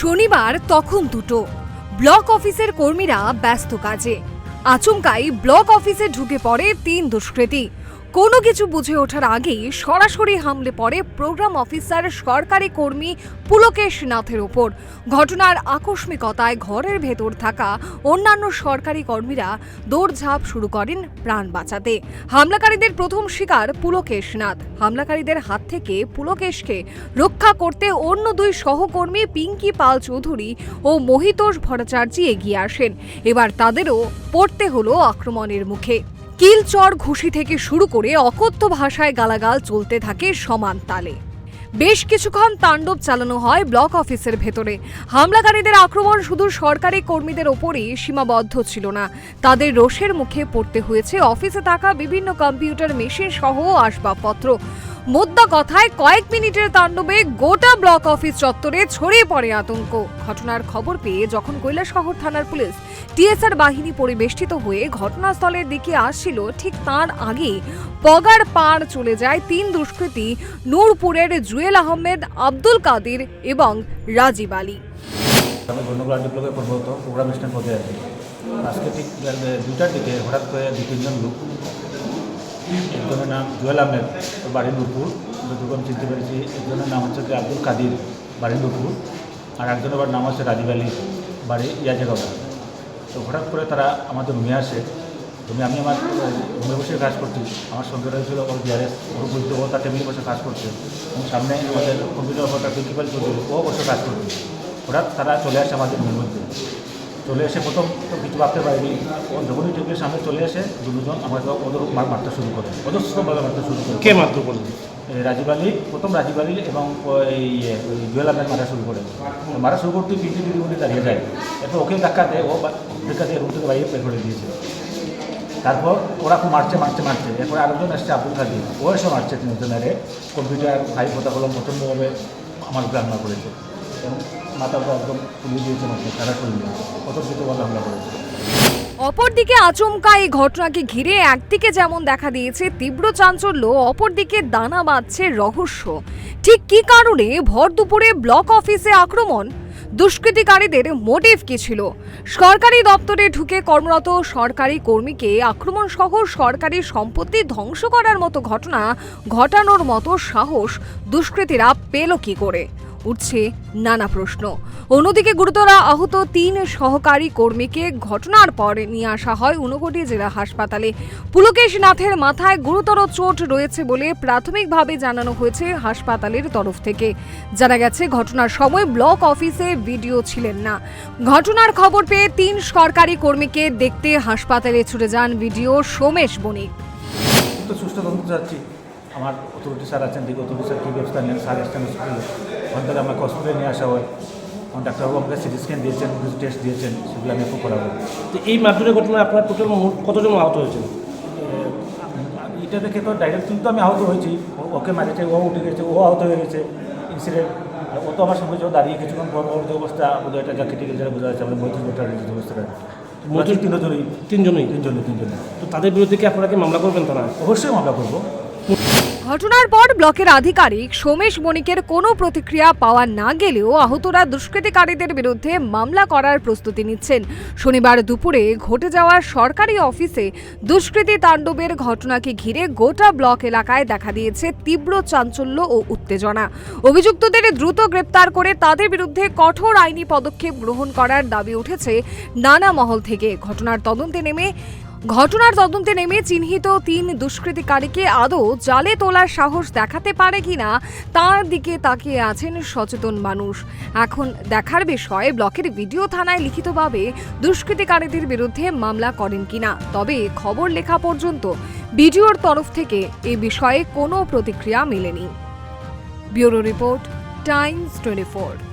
শনিবার তখন দুটো ব্লক অফিসের কর্মীরা ব্যস্ত কাজে আচমকাই ব্লক অফিসে ঢুকে পড়ে তিন দুষ্কৃতী। কোনো কিছু বুঝে ওঠার আগেই সরাসরি হামলে পড়ে প্রোগ্রাম অফিসার সরকারি কর্মী পুলকেশ নাথের ওপর। ঘটনার আকস্মিকতায় ঘরের ভেতর থাকা অন্যান্য সরকারি কর্মীরা দৌড়ঝাঁপ শুরু করেন প্রাণ বাঁচাতে। হামলাকারীদের প্রথম শিকার পুলকেশ নাথ। হামলাকারীদের হাত থেকে পুলকেশকে রক্ষা করতে অন্য দুই সহকর্মী পিঙ্কি পাল চৌধুরী ও মহিতোষ ভট্টাচার্য এগিয়ে আসেন। এবার তাদেরও পড়তে হলো আক্রমণের মুখে। কিলচর ঘুষি থেকে শুরু করে অকথ্য ভাষায় গালাগাল চলতে থাকে সমান তালে। বেশ কিছুক্ষণ তাণ্ডব চালানো হয় ব্লক অফিসের ভেতরে। হামলাকারীদের আক্রমণ শুধু সরকারি কর্মীদের ওপরই সীমাবদ্ধ ছিল না, তাদের রোষের মুখে পড়তে হয়েছে অফিসে থাকা বিভিন্ন কম্পিউটার মেশিন সহ আসবাবপত্র। মোদ্দা কথায় কয়েক মিনিটের তাণ্ডবে গোটা ব্লক অফিস চত্বরে ছড়িয়ে পড়ে আতঙ্ক। ঘটনার খবর পেয়ে যখন কৈলাসহর থানার পুলিশ টিএসআর বাহিনী পরিবেষ্টিত হয়ে ঘটনাস্থলের দিকে আসছিল, ঠিক তার আগে পগার পাড় চলে যায় তিন দুষ্কৃতী নূরপুরের জুয়েল আহমেদ, আব্দুল কাদির এবং রাজীব আলী। আজকে ঠিক 2টার দিকে হঠাৎ করে 2-3 লোক, একজনের নাম জুয়েল আহমেদ, বাড়ি নূরপুর, যতটুকু আমি চিনতে পেরেছি। একজনের নাম হচ্ছে আব্দুল কাদির, বাড়ি নূরপুর, আর একজনের নাম হচ্ছে রাজীব আলী, বাড়ি ইয়াজেগাঁও। তো হঠাৎ করে তারা আমাদের রুমে আসে। আমি আমার রুমে বসে কাজ করছি, আমার সঙ্গে রয়েছিল ওর বিআরএস, ওর বুঝতে ও তার টেবিলে বসে কাজ করছে, এবং সামনে আমাদের কম্পিউটার অপারেটর প্রিন্সিপাল চৌধুরী, ও বসে কাজ করছে। হঠাৎ তারা চলে আসে আমাদের রুমের মধ্যে। চলে এসে প্রথম তো কিছু ভাবতে পারিনি, ও যখনই টেবিলের সামনে চলে আসে দুজন আমাকে ওদের মারতে শুরু করে, অজস্রভাবে মারতে শুরু করে। কে মারতে বলল? রাজীব আলী, প্রথম রাজীব আলী এবং এই জুয়েল আহমেদ মারা শুরু করে। মারা শুরু করতে 3 মিনিট দাঁড়িয়ে যায়। এরপর ওকে ধাক্কা দেয়, ও ধাক্কা দিয়ে রুম থেকে বাইরে বের করে দিয়েছে। তারপর ওরা খুব মারছে। এরপরে আরেকজন আসছে আব্দুল কাদির, ও এসে মারছে 3 জনের। কম্পিউটার ফাইল কথা হলো প্রচণ্ডভাবে আমার উপরে হামলা করেছে এবং মাথার উপর একদম তুলে দিয়েছে, তারা শরীরে অতর্কিতভাবে হামলা করেছে। অপরদিকে আচমকা এই ঘটনাকে ঘিরে একদিকে যেমন দেখা দিয়েছে তীব্র চাঞ্চল্য, অপরদিকে দানা বাঁধছে রহস্য। ঠিক কী কারণে ভর দুপুরে ব্লক অফিসে আক্রমণ? দুষ্কৃতিকারীদের মোটিভ কি ছিল? সরকারি দপ্তরে ঢুকে কর্মরত সরকারি কর্মীকে আক্রমণ সহ সরকারি সম্পত্তি ধ্বংস করার মতো ঘটনা ঘটানোর মতো সাহস দুষ্কৃতীরা পেল কি করে? উঠছে নানা প্রশ্ন। অন্যদিকে গুরুতর আহত 3 সহকারী কর্মীকে ঘটনার পর নিয়ে আসা হয় ঊনকোটি জেলা হাসপাতালে। পুলকেশ নাথের মাথায় গুরুতর চোট রয়েছে বলে প্রাথমিকভাবে জানানো হয়েছে হাসপাতালের তরফ থেকে। জানা গেছে ঘটনার সময় ব্লক অফিসে ভিডিও ছিলেন না। ঘটনার খবর পেয়ে 3 সরকারি কর্মীকে দেখতে হাসপাতালে ছুটে যান ভিডিও সোমেশ বণিক। সুস্থ তদন্ত যাচ্ছি, আমার অথরিটি স্যার আছেন, দিকে অথরিটি স্যার কী ব্যবস্থা নেন, স্যার এসছেন হসপিটালে। ওখান থেকে আমাকে হসপিটালে নিয়ে আসা হয়। আমার ডাক্তারবাবু আমাকে সিটি স্ক্যান দিয়েছেন, কিছু টেস্ট দিয়েছেন, সেগুলো আমি একটু করাবো। তো এই মারধরের ঘটনায় আপনার টোটাল কতজন আহত হয়েছে? এটা দেখে তো ডাইরেক্ট কিন্তু আমি আহত হয়েছি, ওকে মারেছে, ও উঠে গেছে, ও আহত হয়ে গেছে ইনসিডেন্ট। আর ও তো আমার সঙ্গে দাঁড়িয়ে কিছুক্ষণ পর ওর যে অবস্থা, বোধ হয় এটা যা ক্রিটিক্যাল যারা বোঝা যাচ্ছে, আমাদের মহিলা অবস্থাটা মজুর তিনজনই। তো তাদের বিরুদ্ধে কি আপনারা কি মামলা করবেন? তারা অবশ্যই মামলা করবো। ঘটনার পর ব্লকের আধিকারিক সোমেশ বণিকের কোনো প্রতিক্রিয়া পাওয়া না গেলেও আহতরা দুষ্কৃতিকারীদের বিরুদ্ধে মামলা করার প্রস্তুতি নিচ্ছেন। শনিবার দুপুরে ঘটে যাওয়া সরকারি অফিসে দুষ্কৃতী তাণ্ডবের ঘটনাকে ঘিরে গোটা ব্লক এলাকায় দেখা দিয়েছে তীব্র চাঞ্চল্য ও উত্তেজনা। অভিযুক্তদের দ্রুত গ্রেপ্তার করে তাদের বিরুদ্ধে কঠোর আইনি পদক্ষেপ গ্রহণ করার দাবি উঠেছে নানা মহল থেকে। ঘটনার তদন্তে নেমে চিহ্নিত 3 দুষ্কৃতিকারীকে আদৌ জালে তোলার সাহস দেখাতে পারে কিনা তার দিকে তাকিয়ে আছেন সচেতন মানুষ। এখন দেখার বিষয় ব্লকের ভিডিও থানায় লিখিতভাবে দুষ্কৃতিকারীদের বিরুদ্ধে মামলা করেন কিনা। তবে খবর লেখা পর্যন্ত ভিডিওর তরফ থেকে এ বিষয়ে কোনো প্রতিক্রিয়া মেলেনি। Bureau report, Times 24।